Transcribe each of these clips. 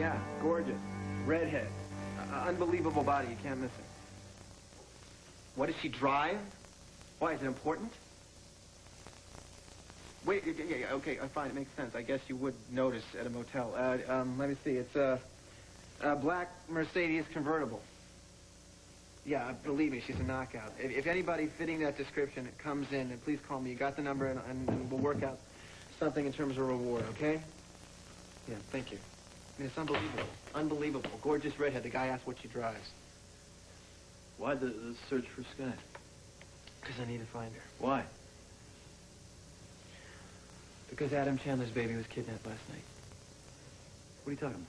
Yeah, gorgeous. Redhead. Unbelievable body. You can't miss it. What does she drive? Why, is it important? Wait, yeah, okay, fine, it makes sense. I guess you would notice at a motel. Let me see. It's a black Mercedes convertible. Yeah, believe me, she's a knockout. If anybody fitting that description comes in, then please call me. You got the number, and we'll work out something in terms of reward, okay? Yeah, thank you. I mean, it's unbelievable. Unbelievable. Gorgeous redhead. The guy asked what she drives. Why the search for Sky? Because I need to find her. Why? Because Adam Chandler's baby was kidnapped last night. What are you talking about?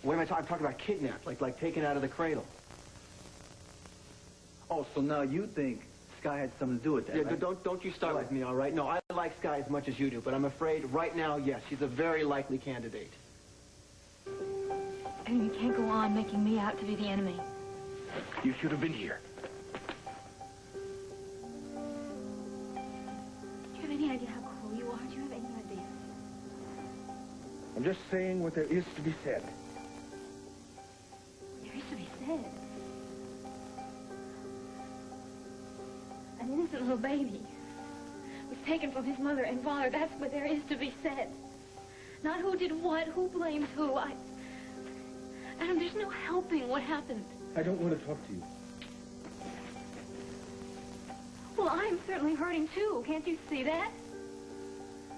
What am I talking? I'm talking about kidnapped, like taken out of the cradle. Oh, so now you think Sky had something to do with that, Yeah, right? don't you start with me, all right? No, I like Sky as much as you do, but I'm afraid right now, yes, she's a very likely candidate. And you can't go on making me out to be the enemy. You should have been here. Do you have any idea how cruel you are? Do you have any idea? I'm just saying what there is to be said. There is to be said. An innocent little baby was taken from his mother and father. That's what there is to be said. Not who did what, who blames who. Adam, there's no helping what happened. I don't want to talk to you. Well, I'm certainly hurting too. Can't you see that?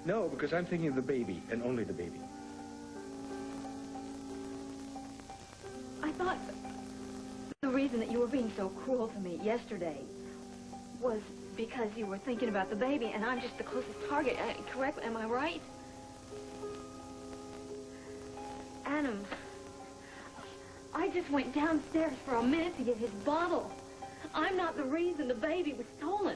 No, because I'm thinking of the baby, and only the baby. I thought the reason that you were being so cruel to me yesterday was because you were thinking about the baby, and I'm just the closest target. Correct? Am I right? Adam, I just went downstairs for a minute to get his bottle. I'm not the reason the baby was stolen.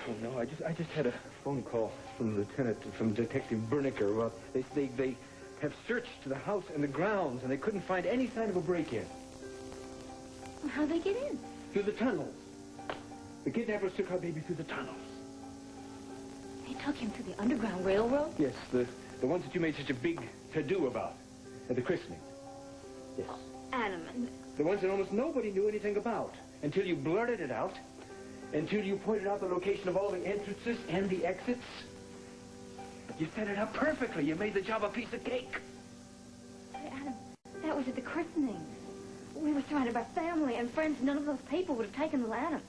Oh, no, I just had a phone call from the lieutenant, from Detective Bernicker. Well, they have searched the house and the grounds, and they couldn't find any sign of a break-in. How'd they get in? Through the tunnels. The kidnappers took our baby through the tunnels. They took him to the Underground Railroad? Yes, the ones that you made such a big to-do about at the christening. Yes. Adam, The ones that almost nobody knew anything about until you blurted it out, until you pointed out the location of all the entrances and the exits. You set it up perfectly. You made the job a piece of cake. Hey, Adam, that was at the christening. We were surrounded by family and friends. None of those people would have taken the Adam.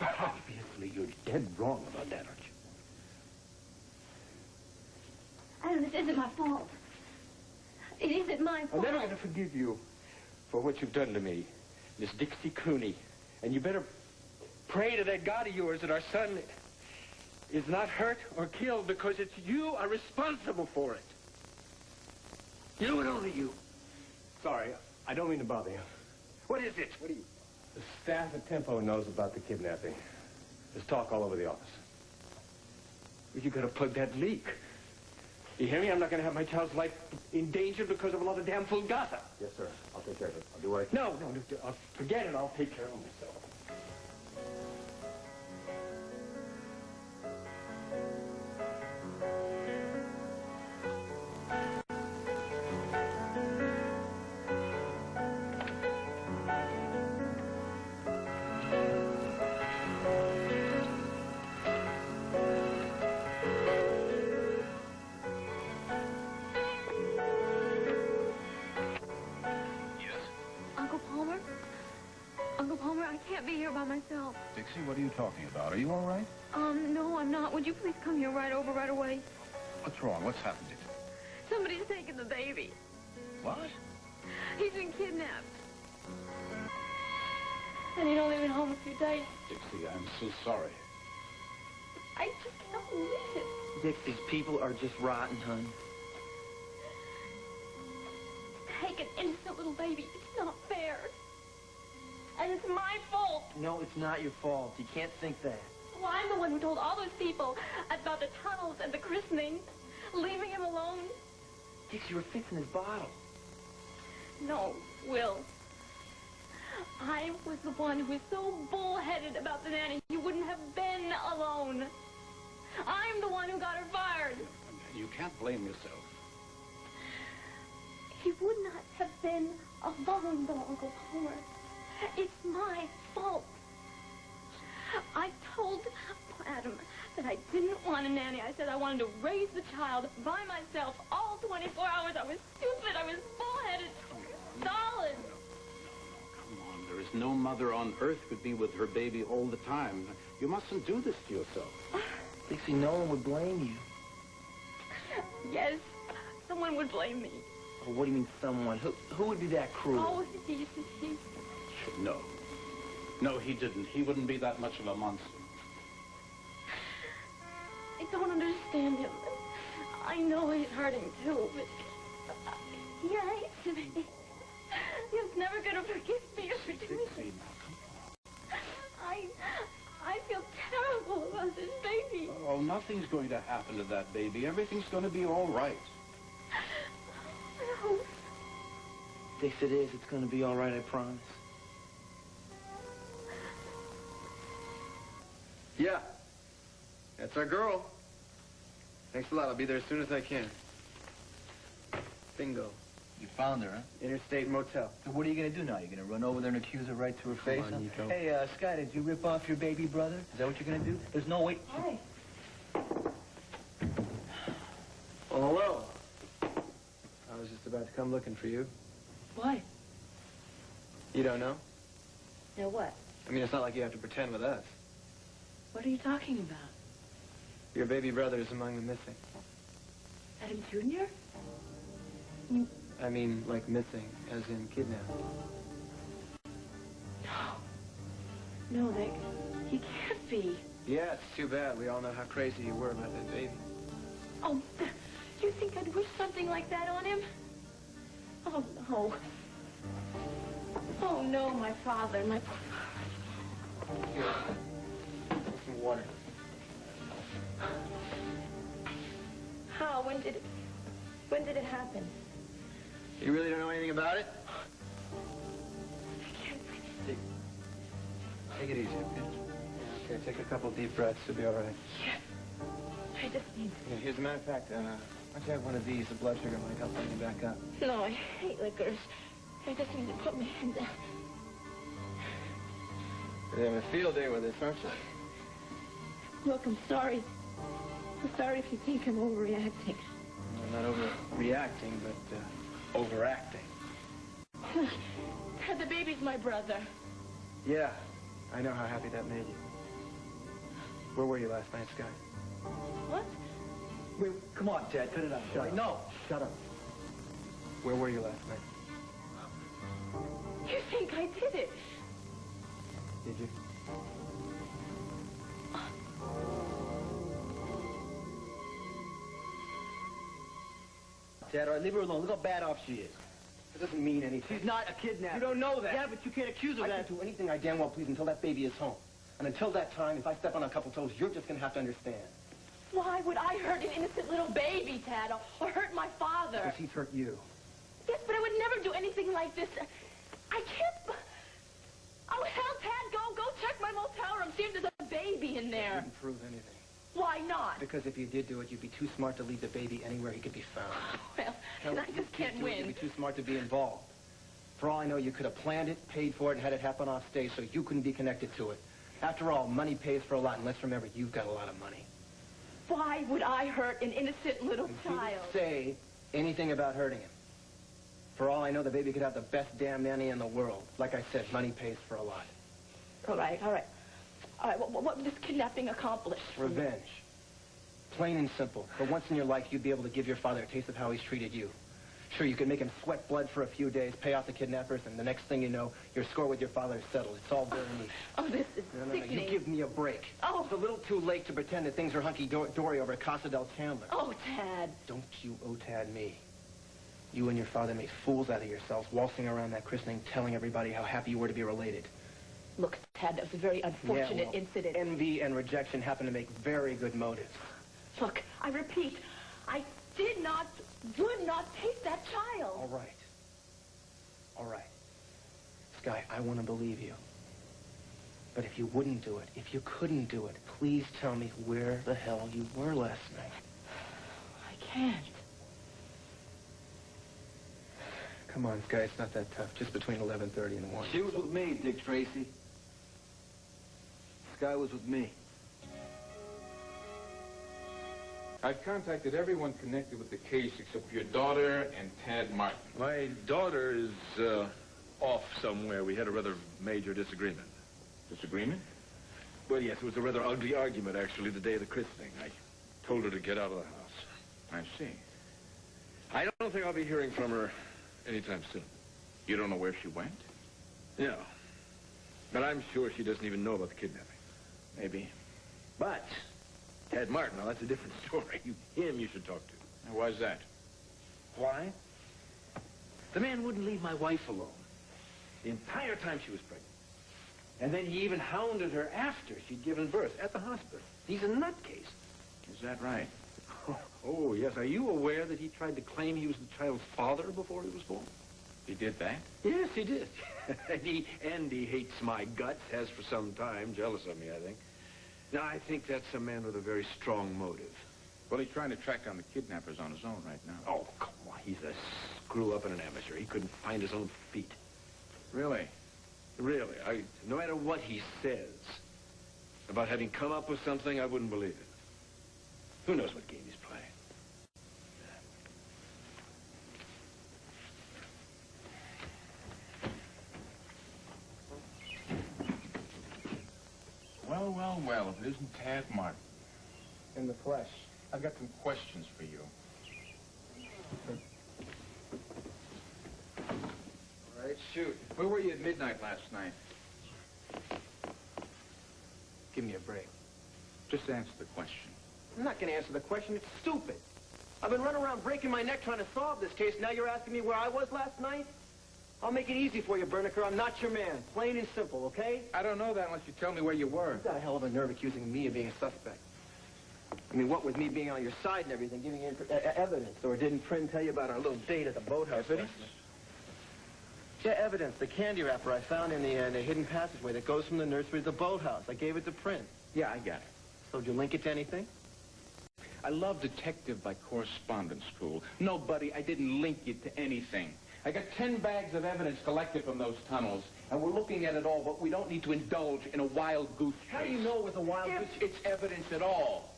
Obviously, you're dead wrong about that, aren't you? Adam, this isn't my fault. It isn't my fault. I'm never going to forgive you for what you've done to me, Miss Dixie Cooney. And you better pray to that God of yours that our son is not hurt or killed, because it's you are responsible for it. You and only you. Sorry, I don't mean to bother you. What is it? What are you? The staff at Tempo knows about the kidnapping. There's talk all over the office. Well, you gotta plug that leak. You hear me? I'm not gonna have my child's life endangered because of a lot of damn fool gossip. Yes, sir. I'll take care of it. I'll do what I can. No, forget it. I'll take care of myself. Dixie, what are you talking about? Are you all right? No, I'm not. Would you please come here right away? What's wrong? What's happened, Dixie? Somebody's taken the baby. What? He's been kidnapped. And he'd only been home a few days. Dixie, I'm so sorry. I just can't believe it. Dick, these people are just rotten, hon. Take an innocent little baby. It's not fair. And it's my fault. No, it's not your fault. You can't think that. Well, I'm the one who told all those people about the tunnels and the christening, leaving him alone. Dixie, you were fixing his bottle. No, Will. I was the one who was so bullheaded about the nanny. He wouldn't have been alone. I'm the one who got her fired. You can't blame yourself. been a vulnerable Uncle Homer. It's my fault. I told Adam that I didn't want a nanny. I said I wanted to raise the child by myself all 24 hours. I was stupid. I was bullheaded. Solid. Come on, there is no mother on earth could be with her baby all the time. You mustn't do this to yourself. Dixie, no one would blame you. Yes, someone would blame me. Oh, what do you mean, someone? Who would be that cruel? Oh, Dixie. No. No, he didn't. He wouldn't be that much of a monster. I don't understand him. I know he's hurting too, but he hates me. He's never gonna forgive me for doing Dixie, it. now, come I feel terrible about this baby. on. Oh, nothing's going to happen to that baby. Everything's going to be all right. I hope Dix, it is. It's going to be all right, I promise. Yeah. That's our girl. Thanks a lot. I'll be there as soon as I can. Bingo. You found her, huh? Interstate Motel. So what are you going to do now? You're going to run over there and accuse her right to her face? on, huh? Nico. Hey, Sky, did you rip off your baby brother? Is that what you're going to do? There's no way... Hi. Oh, hello. I was just about to come looking for you. What? You don't know? Now what? I mean, it's not like you have to pretend with us. What are you talking about? Your baby brother is among the missing. Adam Jr.? I mean, like missing, as in kidnapped. No, he can't be. Yeah, it's too bad. We all know how crazy you were about that baby. Oh, you think I'd wish something like that on him? Oh, no. Oh, no, my father, my... Here, some water. How? When did it happen? You really don't know anything about it? I can't believe it. Take it easy, okay? Okay, take a couple deep breaths. You'll be all right. Yeah. I just need... Yeah, here's a matter of fact, why don't you have one of these? The blood sugar might help bring you back up. No, I hate liquors. I just need to put my head down. You're having a field day with this, aren't you? Look, I'm sorry. I'm sorry if you think I'm overreacting. I'm not overreacting, but overacting. The baby's my brother. Yeah, I know how happy that made you. Where were you last night, Sky? What? Wait, come on, Dad, cut it out. Shut up. No. Shut up. Where were you last night? You think I did it? Did you? Dad, all right, leave her alone. Look how bad off she is. It doesn't mean anything. She's not a kidnapper. You don't know that. Yeah, but you can't accuse her of I that. can do anything I damn well please until that baby is home. And until that time, if I step on a couple toes, you're just going to have to understand. Why would I hurt an innocent little baby, Tad, or hurt my father? Because he's hurt you. Yes, but I would never do anything like this. I can't... Oh, hell, Tad, go check my motel room. See if there's a baby in It there. wouldn't prove anything. Why not? Because if you did do it, you'd be too smart to leave the baby anywhere he could be found. Well, Hell, then I if just you can't do it, win. You'd be too smart to be involved. For all I know, you could have planned it, paid for it, and had it happen off stage so you couldn't be connected to it. After all, money pays for a lot, and let's remember, you've got a lot of money. Why would I hurt an innocent little And child? you didn't say anything about hurting him. For all I know, the baby could have the best damn nanny in the world. Like I said, money pays for a lot. All right. All right, what would this kidnapping accomplish? Revenge. Plain and simple. For once in your life, you'd be able to give your father a taste of how he's treated you. Sure, you could make him sweat blood for a few days, pay off the kidnappers, and the next thing you know, your score with your father is settled. It's all very neat. Oh, this is No, sickening. you give me a break. Oh. It's a little too late to pretend that things are hunky-dory over at Casa del Chandler. Oh, Tad. Don't you OTAD me. You and your father made fools out of yourselves, waltzing around that christening, telling everybody how happy you were to be related. Look, Tad, that was a very unfortunate incident. Envy and rejection happen to make very good motives. Look, I repeat, I would not take that child. All right. All right. Sky, I want to believe you. But if you wouldn't do it, if you couldn't do it, please tell me where the hell you were last night. I can't. come on, Sky, it's not that tough. Just between 11:30 and 1. She was with me, Dick Tracy. Sky was with me. I've contacted everyone connected with the case except your daughter and Tad Martin. My daughter is off somewhere. We had a rather major disagreement. Disagreement? Well, yes, it was a rather ugly argument, actually, the day of the christening. I told her to get out of the house. I see. I don't think I'll be hearing from her anytime soon. You don't know where she went? Yeah. But I'm sure she doesn't even know about the kidnapping. Maybe. But Tad Martin, now that's a different story. Him you should talk to. Now, why's that? Why? The man wouldn't leave my wife alone the entire time she was pregnant. And then he even hounded her after she'd given birth at the hospital. He's a nutcase. Is that right? Oh, yes. Are you aware that he tried to claim he was the child's father before he was born? He did that? Yes, he did. and he hates my guts, has for some time. Jealous of me, I think. Now, I think that's a man with a very strong motive. Well, he's trying to track down the kidnappers on his own right now. Oh, come on. He's a screw-up and an amateur. He couldn't find his own feet. Really? Really. No matter what he says about having come up with something, I wouldn't believe it. Who knows what game he's playing? Well, well, well, if it isn't Tad Martin. In the flesh. I've got some questions for you. All right, shoot. Where were you at midnight last night? Give me a break. Just answer the question. I'm not going to answer the question. It's stupid. I've been running around breaking my neck trying to solve this case. Now you're asking me where I was last night? I'll make it easy for you, Berniker. I'm not your man. Plain and simple, okay? I don't know that unless you tell me where you were. You've got a hell of a nerve accusing me of being a suspect. I mean, what with me being on your side and everything, giving you evidence? Or didn't Prin tell you about our little date at the boathouse? Evidence? Yeah, evidence. The candy wrapper I found in the hidden passageway that goes from the nursery to the boathouse. I gave it to Prin. Yeah, I got it. So did you link it to anything? I love detective by correspondence school. No, buddy, I didn't link it to anything. I got 10 bags of evidence collected from those tunnels, and we're looking at it all, but we don't need to indulge in a wild goose chase. How do you know it was a wild goose? If it's evidence at all.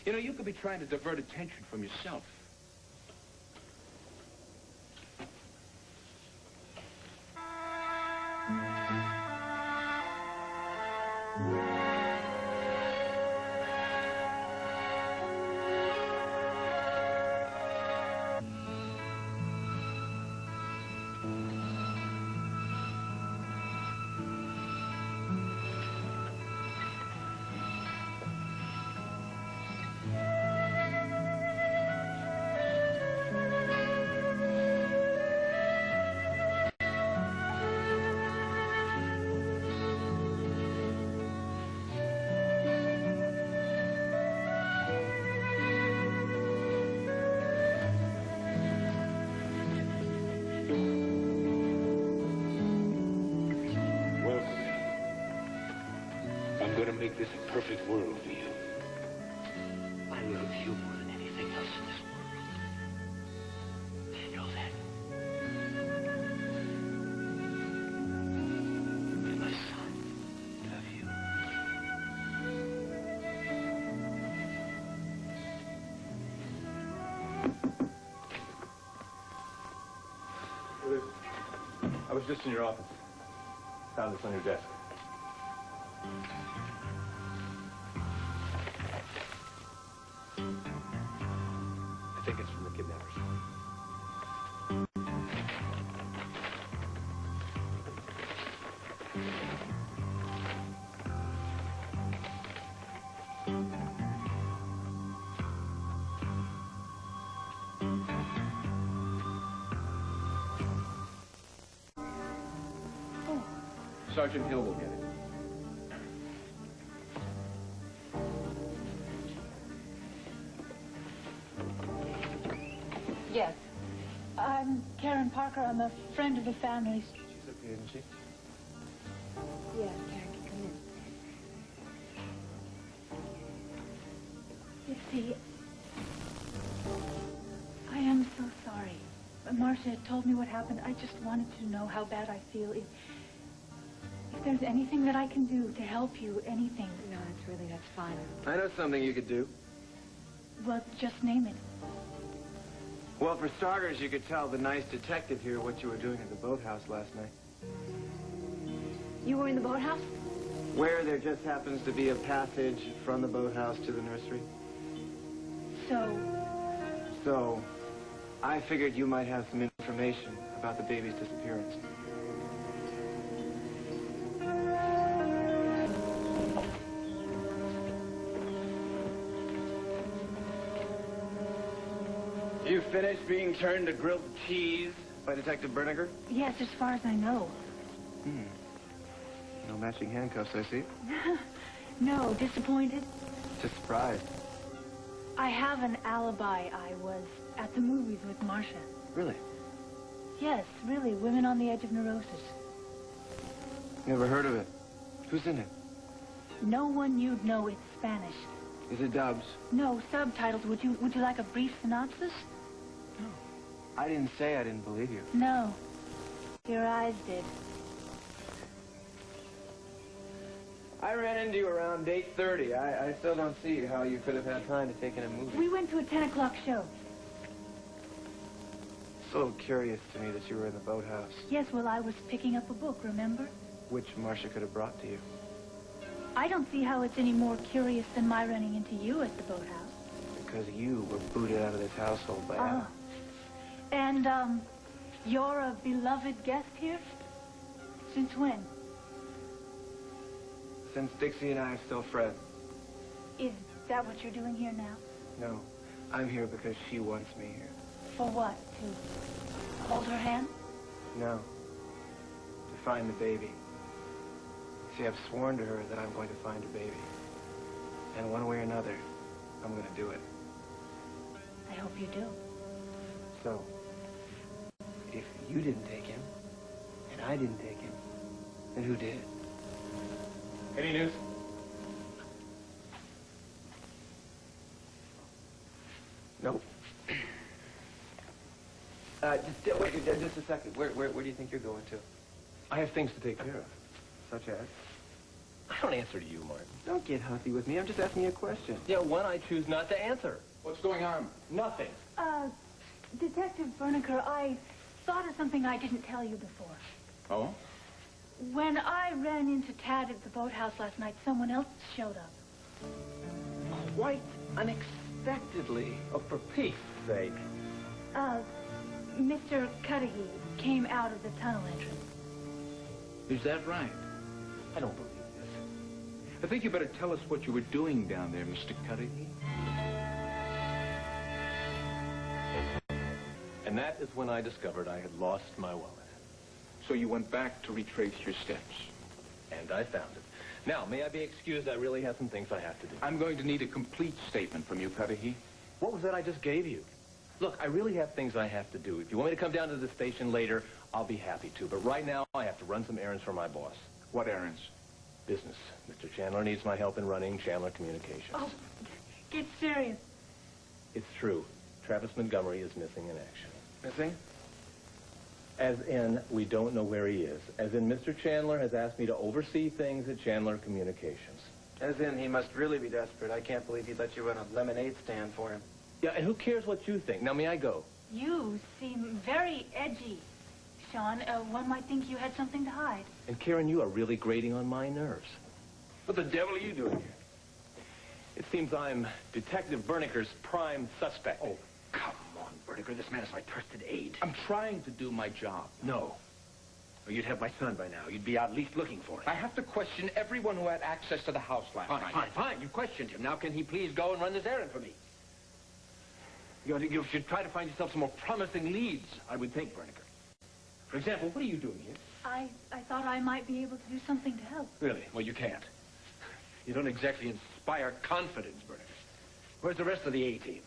You know, you could be trying to divert attention from yourself. I'm going to make this a perfect world for you. I love you more than anything else in this world. You know that? And my son, love you. I was just in your office. Found this on your desk. I think it's from the kidnappers. Sergeant Hill will get it. Yes. I'm Karen Parker. I'm a friend of the family's. She's okay, isn't she? Yes, Karen can come in. Dixie, I am so sorry. Marcia told me what happened. I just wanted to know how bad I feel. If there's anything that I can do to help you, anything. No, that's fine. I know something you could do. Well, just name it. Well, for starters, you could tell the nice detective here what you were doing at the boathouse last night. You were in the boathouse? Where there just happens to be a passage from the boathouse to the nursery. So, I figured you might have some information about the baby's disappearance. You finished being turned to grilled cheese by Detective Berniger? Yes, as far as I know. No matching handcuffs, I see. No, disappointed? Just surprised. I have an alibi. I was at the movies with Marcia. Really? Yes, really. Women on the Edge of Neurosis. Never heard of it. Who's in it? No one you'd know. It's Spanish. Is it dubs? No, subtitles. Would you like a brief synopsis? No. I didn't say I didn't believe you. No. Your eyes did. I ran into you around 8:30. I still don't see how you could have had time to take in a movie. We went to a 10 o'clock show. It's a little curious to me that you were in the boathouse. Yes, well, I was picking up a book, remember? Which Marcia could have brought to you. I don't see how it's any more curious than my running into you at the boathouse. Because you were booted out of this household by Adam. And, you're a beloved guest here? Since when? Since Dixie and I are still friends. Is that what you're doing here now? No, I'm here because she wants me here. For what? To hold her hand? No, to find the baby. See, I've sworn to her that I'm going to find a baby. And one way or another, I'm going to do it. I hope you do. So, if you didn't take him, and I didn't take him, then who did? Any news? Nope. Wait, just a second. Where do you think you're going to? I have things to take care of. Such as? I don't answer to you, Martin. Don't get huffy with me. I'm just asking you a question. Yeah, one I choose not to answer. What's going on? Nothing. Detective Berniger, I thought of something I didn't tell you before. Oh? When I ran into Tad at the boathouse last night, someone else showed up. Quite unexpectedly. Oh, for Pete's sake. Mr. Cudahy came out of the tunnel entrance. Is that right? I don't believe this. I think you better tell us what you were doing down there, Mr. Cudahy. And that is when I discovered I had lost my wallet. So you went back to retrace your steps. And I found it. Now, may I be excused? I really have some things I have to do. I'm going to need a complete statement from you, Cudahy. What was that I just gave you? Look, I really have things I have to do. If you want me to come down to the station later, I'll be happy to. But right now, I have to run some errands for my boss. What errands? Business. Mr. Chandler needs my help in running Chandler Communications. Oh, get serious. It's true. Travis Montgomery is missing in action. Missing? As in, we don't know where he is. As in, Mr. Chandler has asked me to oversee things at Chandler Communications. As in, he must really be desperate. I can't believe he'd let you run a lemonade stand for him. Yeah, and who cares what you think? Now, may I go? You seem very edgy, Sean. One might think you had something to hide. And Karen, you are really grating on my nerves. What the devil are you doing here? It seems I'm Detective Berniger's prime suspect. Oh, come on, Berniger. This man is my trusted aide. I'm trying to do my job. No. Or you'd have my son by now. You'd be out at least looking for him. I have to question everyone who had access to the house last night. Fine. You questioned him. Now can he please go and run this errand for me? You should try to find yourself some more promising leads, I would think, Berniger. For example, what are you doing here? I thought I might be able to do something to help. Really? Well, you can't. You don't exactly inspire confidence, Berniger. Where's the rest of the A-team?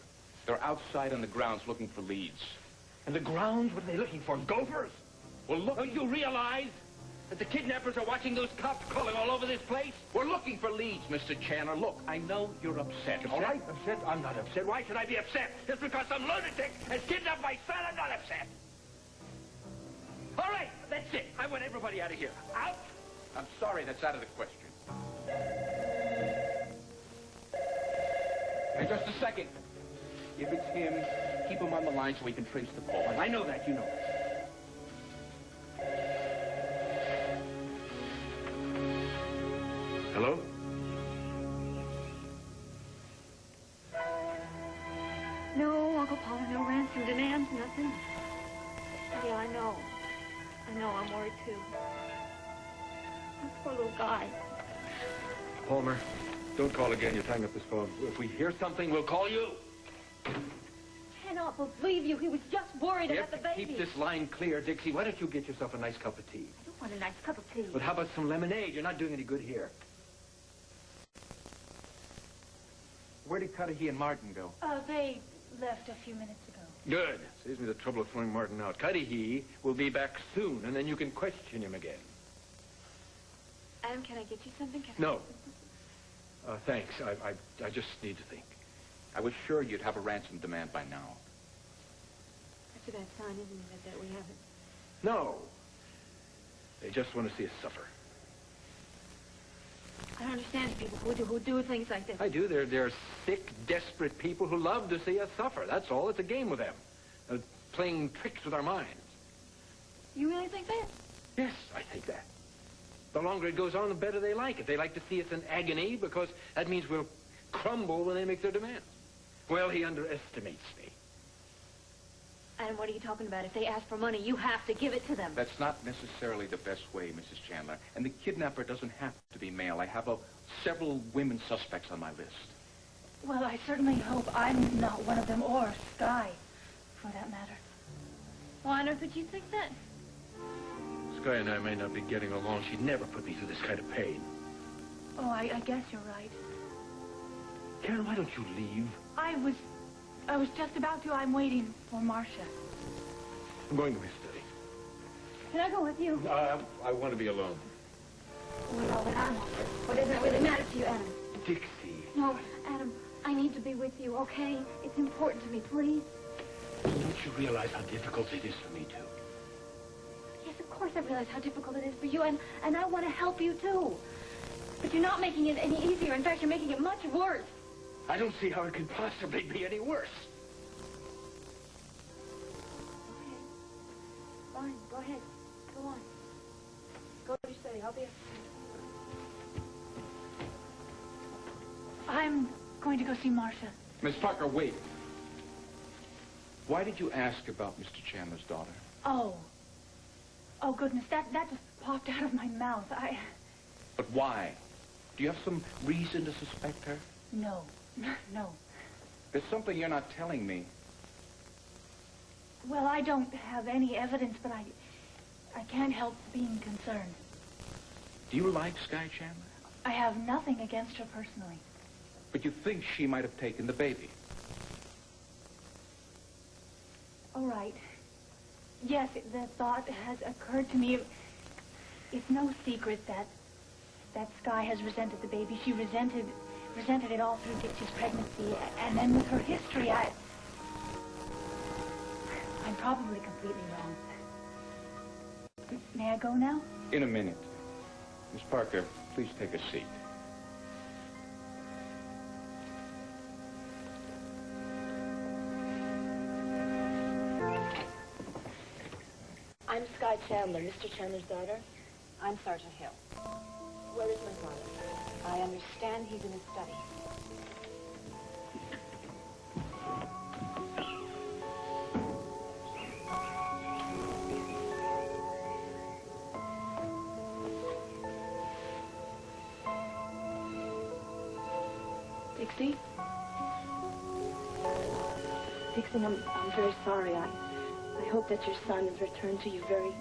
They're outside on the grounds looking for leads. And the grounds? What are they looking for? Gophers? Well, look. Don't you realize that the kidnappers are watching those cops crawling all over this place? We're looking for leads, Mr. Chandler. Look, I know you're upset. All right, upset? I'm not upset. Why should I be upset? Just because some lunatic has kidnapped my son, I'm not upset. All right, that's it. I want everybody out of here. Out! I'm sorry, that's out of the question. Hey, just a second. If it's him, keep him on the line so we can trace the call. I know that, you know. Hello? No, Uncle Paul, no ransom demands, nothing. Yeah, I know. I'm worried too. That poor little guy. Palmer, don't call again. You're tying up this phone. If we hear something, we'll call you. I cannot believe you. He was just worried You about the have to baby. keep this line clear, Dixie. Why don't you get yourself a nice cup of tea? I don't want a nice cup of tea. But how about some lemonade? You're not doing any good here. Where did Cudahy and Martin go? They left a few minutes ago. Good. Saves me the trouble of throwing Martin out. Cudahy will be back soon, and then you can question him again. Adam, can I get you something? No. Thanks. I just need to think. I was sure you'd have a ransom demand by now. That's a bad sign, isn't it, that we haven't? No. They just want to see us suffer. I don't understand people who do things like this. I do. They're sick, desperate people who love to see us suffer. That's all. It's a game with them. Playing tricks with our minds. You really think that? Yes, I think that. The longer it goes on, the better they like it. They like to see us in agony because that means we'll crumble when they make their demands. Well, he underestimates me. And what are you talking about? If they ask for money, you have to give it to them. That's not necessarily the best way, Mrs. Chandler. And the kidnapper doesn't have to be male. I have several women suspects on my list. Well, I certainly hope I'm not one of them, or Sky, for that matter. Why on earth would you think that? Sky and I may not be getting along. She'd never put me through this kind of pain. Oh, I guess you're right. Karen, why don't you leave? I was just about to. I'm waiting for Marcia. I'm going to his study. Can I go with you? I want to be alone. Well, but Adam, what doesn't it really matter to you, Adam? Dixie. No, Adam, I need to be with you, okay? It's important to me, please. Don't you realize how difficult it is for me to? Yes, of course I realize how difficult it is for you, and I want to help you, too. But you're not making it any easier. In fact, you're making it much worse. I don't see how it could possibly be any worse. Okay. Fine, go ahead. Go on. Go to your study. I'll be... I'm going to go see Marcia. Miss Parker, wait. Why did you ask about Mr. Chandler's daughter? Oh, goodness, that just popped out of my mouth. But why? Do you have some reason to suspect her? No. There's something you're not telling me. Well, I don't have any evidence, but I can't help being concerned. Do you like Sky Chandler? I have nothing against her personally. But you think she might have taken the baby? All right. Yes, the thought has occurred to me. It's no secret that Sky has resented the baby. She resented it all through Dixie's pregnancy. And then with her history, I'm probably completely wrong. May I go now? In a minute. Miss Parker, please take a seat. I'm Sky Chandler, Mr. Chandler's daughter. I'm Sergeant Hill. Where is my father? I understand he's in his study. Dixie? Dixie, I'm very sorry. I hope that your son is returned to you very,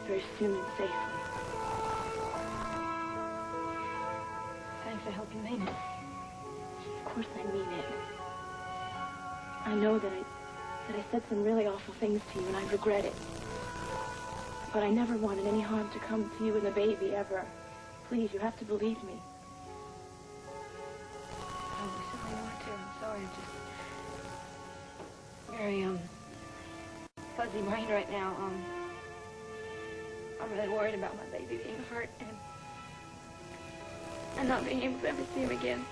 very soon and safely. Thanks, I hope you mean it. Of course I mean it. I know that I said some really awful things to you, and I regret it. But I never wanted any harm to come to you and the baby, ever. Please, you have to believe me. I'm sorry, I too. I'm sorry. I'm just very, fuzzy brain right now. I'm really worried about my baby being hurt and not being able to ever see him again.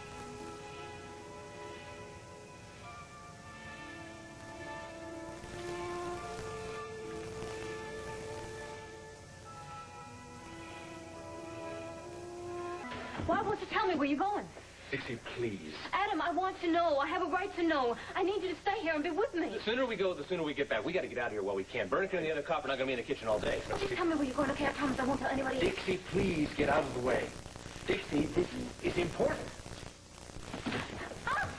Why won't you tell me where you're going? Dixie, please. Adam, I want to know. I have a right to know. I need you to stay here and be with me. The sooner we go, the sooner we get back. We got to get out of here while we can. Burlington and the other cop are not going to be in the kitchen all day. Just tell me where you're going, okay? I promise I won't tell anybody. Dixie, please get out of the way. Dixie, this is important. Adam.